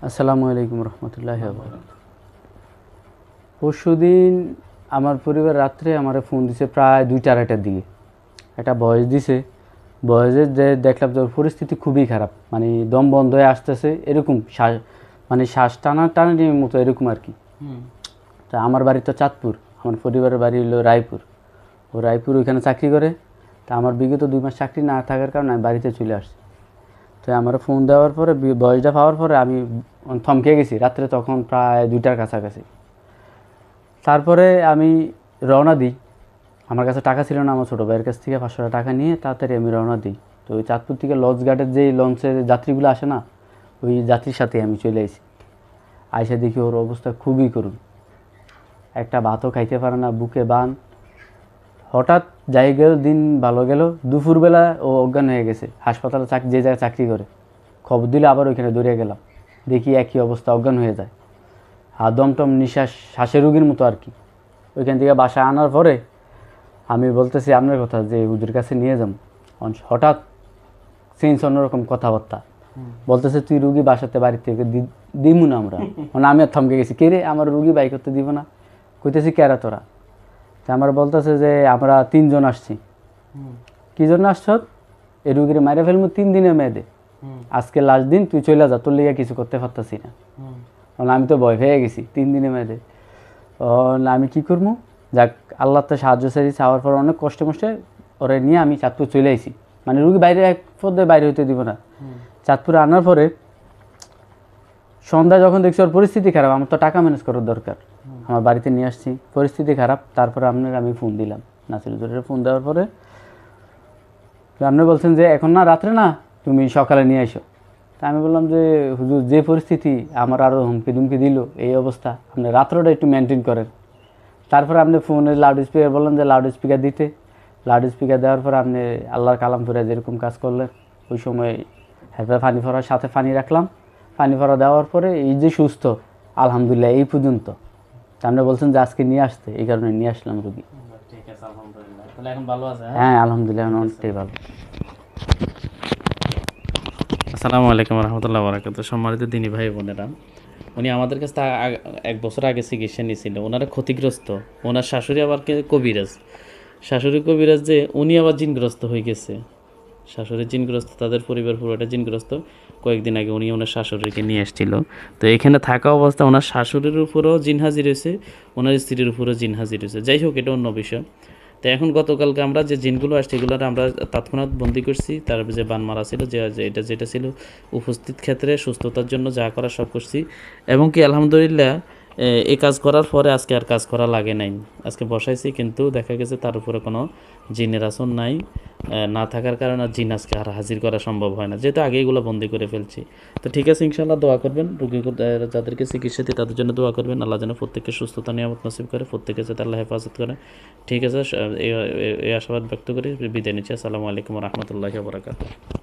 আসসালামু আলাইকুম রহমতুল্লাহি ওয়া বারাকাতুহু। পরশুদিন আমার পরিবার রাত্রে আমার ফোন দিছে প্রায় 2টা-2:30টার দিকে। একটা ভয়েস দিছে, ভয়েসে যে দেখলাম যে ওর পরিস্থিতি খুবই খারাপ, মানে দম বন্ধ হয়ে আসতেছে, এরকম মানে শ্বাস টানাটানির মতো এরকম আর কি। তা আমার বাড়ি তো চাঁদপুর, আমার পরিবারের বাড়ি হলো রায়পুর। ও রায়পুর ওইখানে চাকরি করে। তা আমার বিগত 2 মাস চাকরি না থাকার কারণে আমি বাড়িতে চলে আসছি। তো আমার ফোন দেওয়ার পরে বয়সটা পাওয়ার পরে আমি থমকে গেছি রাত্রে, তখন প্রায় 2টার কাছাকাছি। তারপরে আমি রওনা দিই। আমার কাছে টাকা ছিল না, আমার ছোটো ভাইয়ের কাছ থেকে 500 টাকা নিয়ে তাড়াতাড়ি আমি রওনা দিই। তো ওই চাঁদপুর থেকে লঞ্চ ঘাটের যেই লঞ্চের যাত্রীগুলো আসে না, ওই যাত্রীর সাথে আমি চলে আসি। আইসা দেখি ওর অবস্থা খুবই করুণ, একটা ভাতও খাইতে পারে না, বুকে বান। হঠাৎ যাই গেল, দিন ভালো গেল, দুপুরবেলা ও অজ্ঞান হয়ে গেছে। হাসপাতালে যে জায়গায় চাকরি করে, খবর দিলে আবার ওইখানে দৌড়ে গেলাম, দেখি একই অবস্থা, অজ্ঞান হয়ে যায়। আর দমটম নিঃশ্বাস, শ্বাসের রোগীর মতো আর কি। ওইখান থেকে বাসায় আনার পরে আমি বলতেছি আপনার কথা যে হুজুর কাছে নিয়ে যাম, হঠাৎ চেঞ্জ অন্যরকম কথাবার্তা বলতেছে, তুই রুগী বাসাতে বাড়ি থেকে দিমু না আমরা। মানে আমি আর থমকে গেছি, কে রে আমার রুগী বাই করতে দিব না? কইতেছি কেরা তোরা? তা আমার বলতেছে যে আমরা 3 জন আসছি। কি জন্য আসছ? এই রুগীর মাইরে ফেলবো 3 দিনের মেয়েদে, আজকে লাস্ট দিন, তুই চলে যা, তোর লিগে কিছু করতে পারতাছি না। আমি তো ভয় পেয়ে গেছি 3 দিনের মেয়েদে। আমি কি করবো? যাক, আল্লাহ তো সাহায্য চাইছি, চাওয়ার পর অনেক কষ্টে মষ্টে ওরে নিয়ে আমি চাঁদপুর চলে আসি। মানে রুগী বাইরে এক পদে বাইরে হইতে দিব না। চাঁদপুরে আনার পরে সন্ধ্যা যখন দেখছি ওর পরিস্থিতি খারাপ, আমার তো টাকা ম্যানেজ করার দরকার, আমার বাড়িতে নিয়ে আসছি, পরিস্থিতি খারাপ। তারপরে আমি ফোন দিলাম, নাসির হুজুরের ফোন দেওয়ার পরে আপনি বলছেন যে এখন না, রাত্রে না, তুমি সকালে নিয়ে আসো। তা আমি বললাম যে হুজুর, যে পরিস্থিতি, আমার আরও হুমকি দুমকি দিল, এই অবস্থা, আপনি রাত্রটা একটু মেনটেন করেন। তারপরে আপনি ফোনের লাউড স্পিকার বললেন যে লাউড স্পিকার দিতে, লাউড স্পিকার দেওয়ার পর আপনি আল্লাহর কালাম করে যেরকম কাজ করলেন, ওই সময় এরপরে পানি ভরার সাথে পানি রাখলাম, পানি ভরা দেওয়ার পরে এই যে সুস্থ, আলহামদুলিল্লাহ এই পর্যন্ত। আপনি বলছেন যে আজকে নিয়ে আসতে, এই কারণে নিয়ে আসলাম রুগী। ঠিক আছে, আলহামদুলিল্লাহ। তাহলে এখন ভালো আছে? হ্যাঁ আলহামদুলিল্লাহ, অনেকটাই ভালো। আসসালামু আলাইকুম রহমতুল্লাহ বারাকাতুহু। সম্মানিত দিনী ভাই বোনেরা, উনি আমাদের কাছে 1 বছর আগে চিকিৎসা নিয়েছিল। ওনারা ক্ষতিগ্রস্ত, ওনার শাশুড়ি আবার কবিরাজ, শাশুড়ি কবিরাজ, যে উনি আবার জিনগ্রস্ত হয়ে গেছে। শাশুড়ি জিনগ্রস্ত, তাদের পরিবার পুরোটা জিনগ্রস্ত। কয়েকদিন আগে উনি ওনার শাশুড়িকে নিয়ে এসেছিল। তো এখানে থাকা অবস্থা ওনার শাশুড়ির উপরেও জিন হাজির হয়েছে, ওনার স্ত্রীর উপরেও জিন হাজির হয়েছে। যাই হোক, এটা অন্য বিষয়। তো এখন গতকালকে আমরা যে জিনগুলো আসছে, এগুলো আমরা তৎক্ষণাৎ বন্দি করছি। তার যে বান মারা ছিল, যেটা ছিল উপস্থিত ক্ষেত্রে সুস্থতার জন্য যা করা সব করছি। এবং কি আলহামদুলিল্লাহ, এই কাজ করার পরে আজকে আর কাজ করা লাগে নাই। আজকে বসাইছি, কিন্তু দেখা গেছে তার উপরে কোনো জিনের আসন নাই। না থাকার কারণে আর জিন আজকে আর হাজির করা সম্ভব হয় না, যেহেতু আগে এগুলো বন্দি করে ফেলছি। তো ঠিক আছে, ইনশাআল্লাহ দোয়া করবেন। রোগী যাদেরকে চিকিৎসা দিই তাদের জন্য দোয়া করবেন। আল্লাহ যেন প্রত্যেককে সুস্থতা নিয়ামত নসিব করে, প্রত্যেকে যাতে আল্লাহ হেফাজত করে। ঠিক আছে, এই আশাবাদ ব্যক্ত করে বিদায় নিচ্ছি। আসসালামু আলাইকুম রহমতুল্লাহি ওয়া বারাকাতুহু।